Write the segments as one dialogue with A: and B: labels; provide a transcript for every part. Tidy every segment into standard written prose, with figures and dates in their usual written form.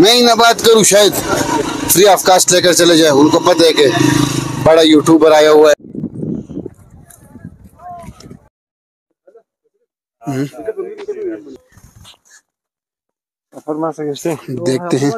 A: मैं ही ना बात करूं, शायद फ्री ऑफ कास्ट लेकर चले जाए। उनको पता है कि बड़ा यूट्यूबर आया हुआ है। देखते हैं।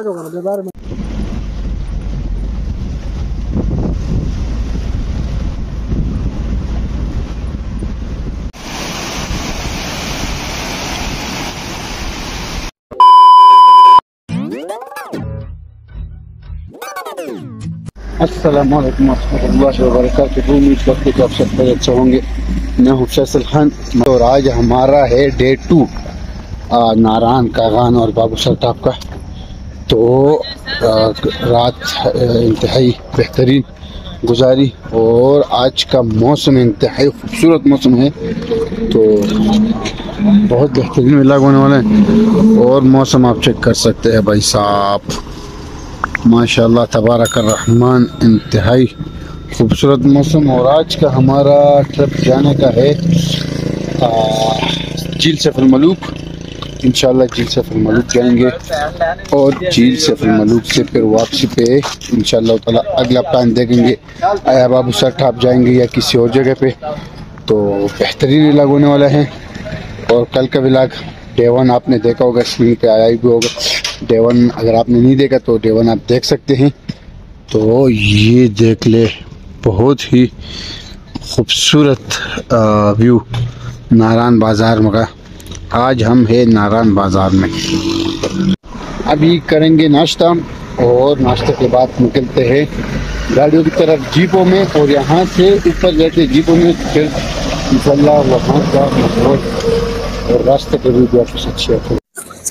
A: अस्सलाम वालेकुम रहमतुल्लाहि व बरकातुहू। उम्मीद करते कि आप सब खैरियत से होंगे। मैं हूँ फैसल खान और आज हमारा है डे 2 नारायण कागान और बाबू सरताब का। तो रात इंतहाई बेहतरीन गुजारी और आज का मौसम इंतहाई खूबसूरत मौसम है। तो बहुत बेहतरीन मिलाग होने वाला है और मौसम आप चेक कर सकते हैं भाई साहब, माशाल्लाह तबारक रहमान, इंतहाई खूबसूरत मौसम। और आज का हमारा ट्रिप जाने का है झील सैफुल मलूक। इंशाल्लाह झील सैफुल मलूक जाएंगे और झील सैफुल मलूक से फिर वापसी पे इंशाल्लाह ताला अगला प्लान देखेंगे, आया बाबू सरताब जाएंगे या किसी और जगह पे। तो बेहतरीन व्लॉग होने वाला है। और कल का व्लॉग डे 1 आपने देखा होगा, स्क्रीन पे आया भी होगा। डे 1 अगर आपने नहीं देखा तो डे 1 आप देख सकते हैं। तो ये देख ले, बहुत ही खूबसूरत व्यू नारायण बाज़ार में। आज हम है नारायण बाज़ार में। अभी करेंगे नाश्ता और नाश्ते के बाद निकलते हैं गाड़ियों की तरफ जीपों में, और यहाँ से ऊपर जाते जीपों में, फिर इंशाल्लाह वहाँ का माहौल और रास्ते के भी बहुत अच्छे होते हैं।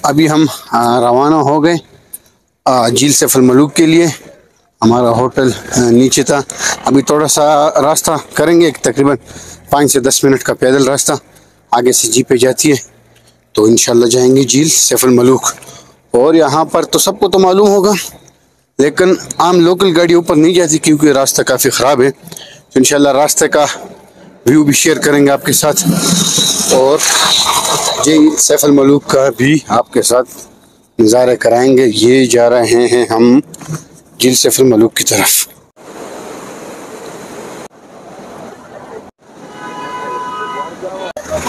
A: अभी हम रवाना हो गए झील सैफुल मलूक के लिए। हमारा होटल नीचे था। अभी थोड़ा सा रास्ता करेंगे, तकरीबन 5 से 10 मिनट का पैदल रास्ता आगे से जीपें जाती है। तो इंशाल्लाह जाएंगे झील सैफुल मलूक। और यहाँ पर तो सबको तो मालूम होगा, लेकिन आम लोकल गाड़ी ऊपर नहीं जाती क्योंकि रास्ता काफ़ी ख़राब है। तो इंशाल्लाह रास्ते का व्यू भी शेयर करेंगे आपके साथ और झील सैफुल मलूक का भी आपके साथ नज़ारे कराएंगे। ये जा रहे हैं हम झील सैफुल मलूक की तरफ।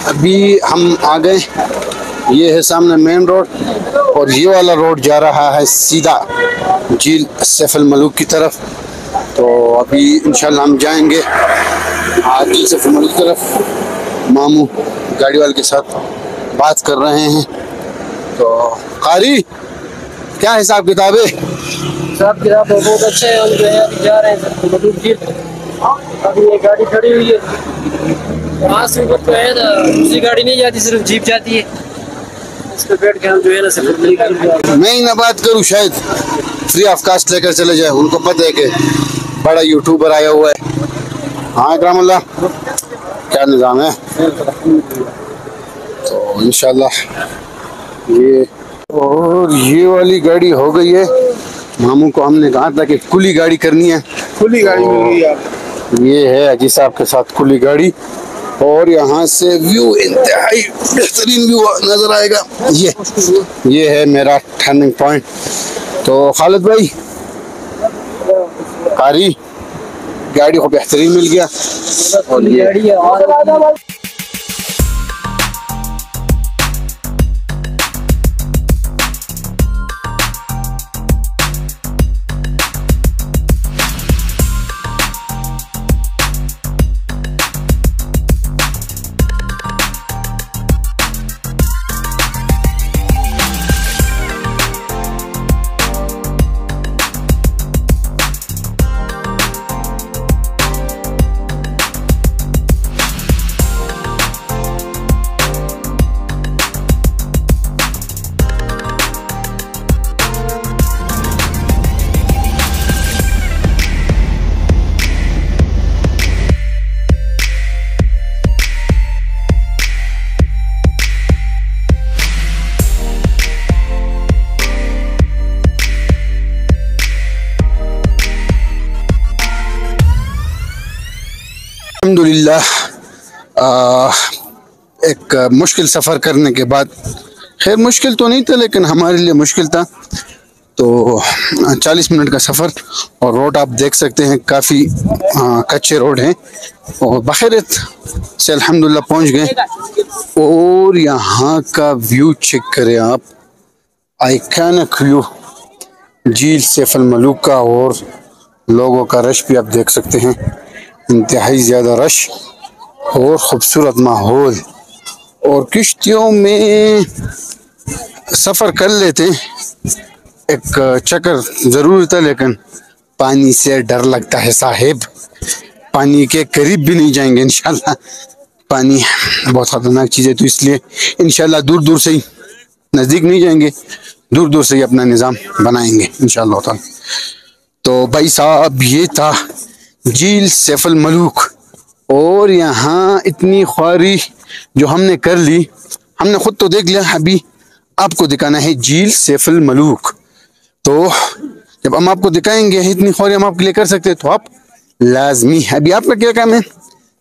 A: अभी हम आ गए, ये है सामने मेन रोड और ये वाला रोड जा रहा है सीधा झील सैफुल मलूक की तरफ। तो अभी इंशाल्लाह हम जाएंगे झील सैफुल मलूक की तरफ। मामू गाड़ी वाले के साथ बात कर रहे हैं। तो कारी क्या हिसाब किताब है?
B: हिसाब किताब बहुत अच्छा है। हम जो है अभी जा रहे हैं मलूक झील। अभी ये गाड़ी खड़ी हुई है, वहाँ से ऊपर तो है ना दूसरी गाड़ी नहीं जाती, सिर्फ जीप जाती है। इस पे बैठ के हम जो है ना सफर करेंगे।
A: मैं ही ना बात करूं, शायद फ्री ऑफ कास्ट लेकर चले जाए। उनको पता है कि बड़ा यूट्यूबर आया हुआ है। हाँ इकरामुल्लाह, क्या निज़ाम है? तो इंशाल्लाह ये और ये वाली गाड़ी हो गई है। मामू को हमने कहा था कि खुली गाड़ी करनी है, खुली गाड़ी मिल गई यार। ये है अजी साहब के साथ खुली गाड़ी और यहाँ से व्यू इंतहाई बेहतरीन व्यू नजर आएगा। ये है मेरा टर्निंग पॉइंट। तो खालिद भाई, कारी गाड़ी को बेहतरीन मिल गया और ये अल्हम्दुलिल्लाह एक मुश्किल सफ़र करने के बाद, खैर मुश्किल तो नहीं था लेकिन हमारे लिए मुश्किल था। तो 40 मिनट का सफ़र, और रोड आप देख सकते हैं काफ़ी कच्चे रोड हैं, और बखैरियत से अल्हम्दुलिल्लाह पहुंच गए। और यहाँ का व्यू चेक करें आप, आइकॉनिक व्यू झील सैफ अल मलूक का, और लोगों का रश भी आप देख सकते हैं, इंतहाई ज़्यादा रश और ख़ूबसूरत माहौल। और किश्तियों में सफ़र कर लेते, एक चक्कर ज़रूर था, लेकिन पानी से डर लगता है साहिब, पानी के करीब भी नहीं जाएंगे इंशाल्लाह, पानी बहुत ख़तरनाक चीज़ है, तो इसलिए इंशाल्लाह दूर दूर से ही, नज़दीक नहीं जाएंगे, दूर दूर से ही अपना निज़ाम बनाएंगे इंशाल्लाह ताला। तो भाई साहब ये था झील सैफ अल मलूक, और यहाँ इतनी ख्वारी जो हमने कर ली, हमने खुद तो देख लिया, अभी आपको दिखाना है झील सैफ अल मलूक। तो जब हम आपको दिखाएंगे इतनी ख्वारी हम आपके लिए कर सकते हैं, तो आप लाजमी, अभी आपका क्या काम है,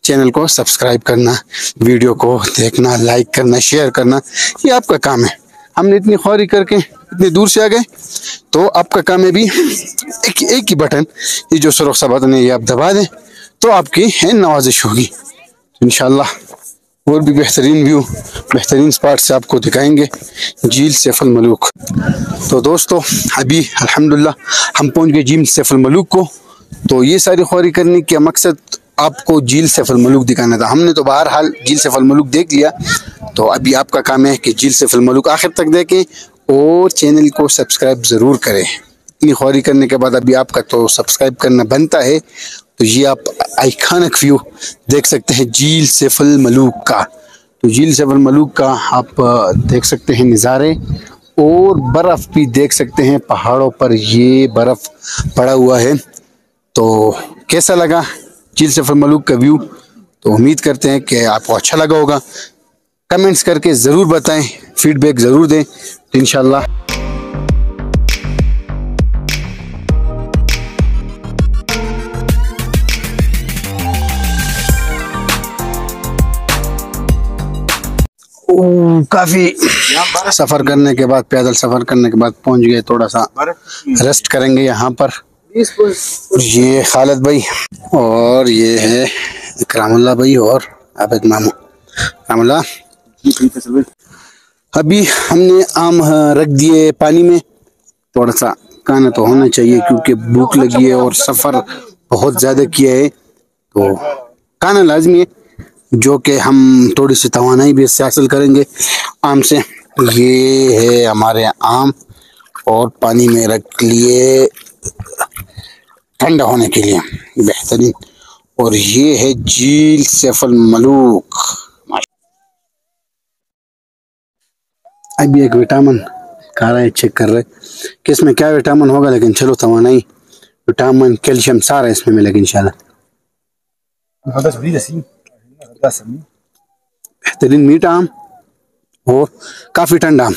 A: चैनल को सब्सक्राइब करना, वीडियो को देखना, लाइक करना, शेयर करना, ये आपका काम है। हमने इतनी ख्वारी करके इतनी दूर से आ गए, तो आपका काम है भी एक ही बटन, ये जो सुरख सा बटन है, ये आप दबा दें, तो आपकी है नवाजिश होगी। तो इंशाल्लाह और भी बेहतरीन व्यू, बेहतरीन स्पॉट से आपको दिखाएंगे झील सैफ अल मलूक। तो दोस्तों अभी अल्हम्दुलिल्लाह हम पहुंच गए झील सैफ अल मलूक को। तो ये सारी ख्वारी करने का मकसद आपको झील सैफ अल मलूक दिखाना था। हमने तो बहरहाल झील सैफ अल मलूक देख लिया, तो अभी आपका काम है कि झील सैफ अल मलूक आखिर तक देखें और चैनल को सब्सक्राइब ज़रूर करें। इतनी ख्वारी करने के बाद अभी आपका तो सब्सक्राइब करना बनता है। तो ये आप आइकॉनिक व्यू देख सकते हैं झील सैफ अल मलूक का। तो झील सैफ अल मलूक का आप देख सकते हैं नज़ारे, और बर्फ़ भी देख सकते हैं, पहाड़ों पर ये बर्फ़ पड़ा हुआ है। तो कैसा लगा झील सैफ अल मलूक का व्यू? तो उम्मीद करते हैं कि आपको अच्छा लगा होगा। कमेंट्स करके ज़रूर बताएं, फीडबैक ज़रूर दें, तो इंशाल्लाह काफ़ी सफ़र करने के बाद, पैदल सफ़र करने के बाद पहुंच गए, थोड़ा सा रेस्ट करेंगे यहाँ पर। ये खालिद भाई, और ये है इकरामुल्लाह भाई और आबिद मामू। इकरामुल्लाह, अभी हमने आम रख दिए पानी में, थोड़ा सा खाना तो होना चाहिए क्योंकि भूख लगी है और सफ़र बहुत ज़्यादा किया है, तो खाना लाजमी है, जो कि हम थोड़ी सी तवानाई भी इससे हासिल करेंगे आम से। ये है हमारे आम, और पानी में रख लिए ठंडा होने के लिए, बेहतरीन। और ये है झील सैफ अल मलूक। अभी एक विटामिन खा रहे, चेक कर रहे कि इसमें क्या विटामिन होगा, लेकिन चलो तवानाई, विटामिन, कैल्शियम सारा इसमें मिलेगा इंशाल्लाह। बेहतरीन मीठा आम और काफ़ी ठंडा आम।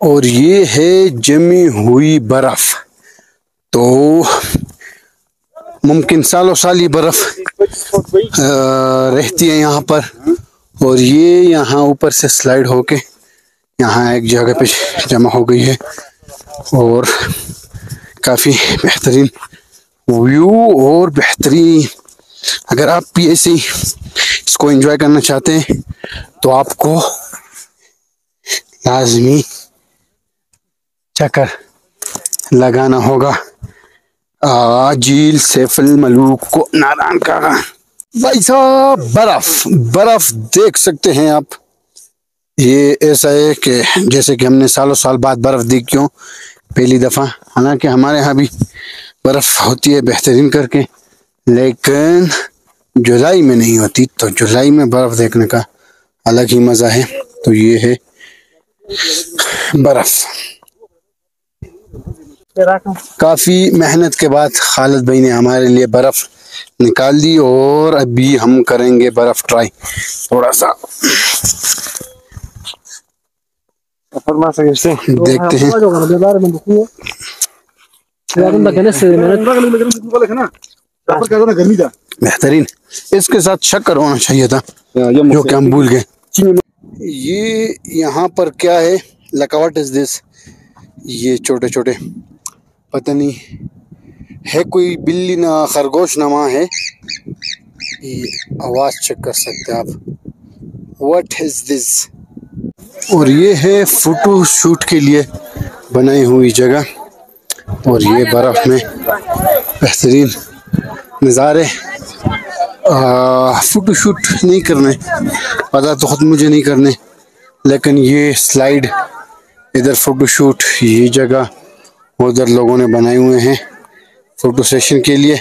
A: और ये है जमी हुई बर्फ, तो मुमकिन सालों साल ये बर्फ रहती है यहाँ पर। और ये यहाँ ऊपर से स्लाइड होके यहाँ एक जगह पे जमा हो गई है, और काफ़ी बेहतरीन व्यू और बेहतरीन। अगर आप भी ऐसे ही इसको एंजॉय करना चाहते हैं तो आपको लाजमी चक्कर लगाना होगा झील सैफ अल मलूक को। नारायण का भाई साहब, बर्फ देख सकते हैं आप। ये ऐसा है कि जैसे कि हमने सालों साल बाद बर्फ देखी, क्यों पहली दफ़ा, हालांकि हमारे यहाँ भी बर्फ होती है बेहतरीन करके, लेकिन जुलाई में नहीं होती। तो जुलाई में बर्फ देखने का अलग ही मज़ा है। तो ये है बर्फ। काफ़ी मेहनत के बाद खालिद भाई ने हमारे लिए बर्फ़ निकाल दी और अभी हम करेंगे बर्फ़ ट्राई थोड़ा सा देखते हैं। बेहतरीन, इसके साथ शक्कर होना चाहिए था जो कि हम भूल गए। ये यहाँ पर क्या है, लका व्हाट इज दिस, ये छोटे छोटे पता नहीं है, कोई बिल्ली ना खरगोश नमा है, ये आवाज़ चेक कर सकते हैं आप, व्हाट इज दिस। और ये है फोटो शूट के लिए बनाई हुई जगह, और ये बर्फ़ में बेहतरीन नज़ारे। फ़ोटो शूट नहीं करने, पता तो ख़ुद मुझे नहीं करने, लेकिन ये स्लाइड इधर फ़ोटो शूट, ये जगह उधर लोगों ने बनाए हुए हैं फ़ोटो सेशन के लिए,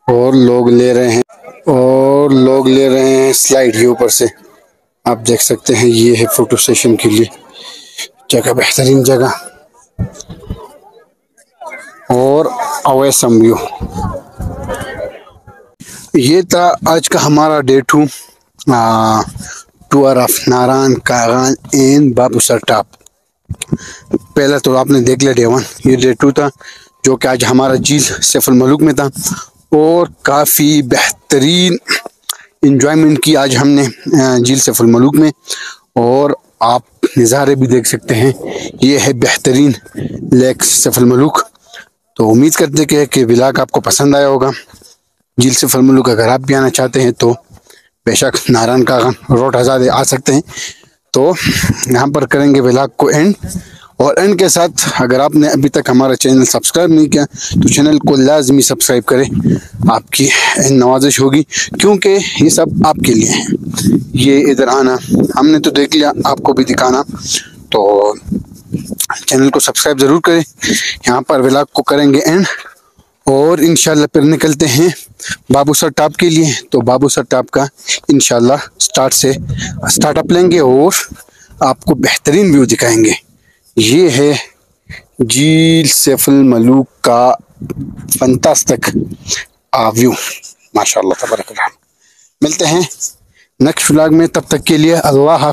A: और लोग ले रहे हैं स्लाइड ये ऊपर से, आप देख सकते हैं। ये है फ़ोटो सेशन के लिए जगह, बेहतरीन जगह और अवेसम व्यू। ये था आज का हमारा day 2 tour of Narayan Kaghan and Babusar top. पहले तो आपने देख लिया डे 1, ये डे 2 था जो कि आज हमारा झील सैफ अल मलूक में था, और काफ़ी बेहतरीन इंजॉयमेंट की आज हमने झील सैफ अल मलूक में, और आप नज़ारे भी देख सकते हैं। ये है बेहतरीन लेक सैफ अल मलूक। तो उम्मीद करते हैं कि व्लॉग आपको पसंद आया होगा। झील सैफ अल मलूक अगर आप भी आना चाहते हैं तो बेशक नारायण कागान रोड हज़ारे आ सकते हैं। तो यहाँ पर करेंगे व्लॉग को एंड, और एंड के साथ अगर आपने अभी तक हमारा चैनल सब्सक्राइब नहीं किया तो चैनल को लाजमी सब्सक्राइब करें, आपकी नवाजिश होगी, क्योंकि ये सब आपके लिए है। ये इधर आना हमने तो देख लिया, आपको भी दिखाना, तो चैनल को सब्सक्राइब ज़रूर करें। यहाँ पर व्लॉग को करेंगे एंड, और इंशाल्लाह फिर निकलते हैं बाबूसर टॉप के लिए। तो बाबूसर टॉप का इंशाल्लाह स्टार्टअप लेंगे और आपको बेहतरीन व्यू दिखाएंगे। ये है झील सैफ अल मलूक का फंतास्टिक व्यू, माशाल्लाह तबारक अल्लाह। मिलते हैं नेक्स्ट व्लॉग में, तब तक के लिए अल्लाह।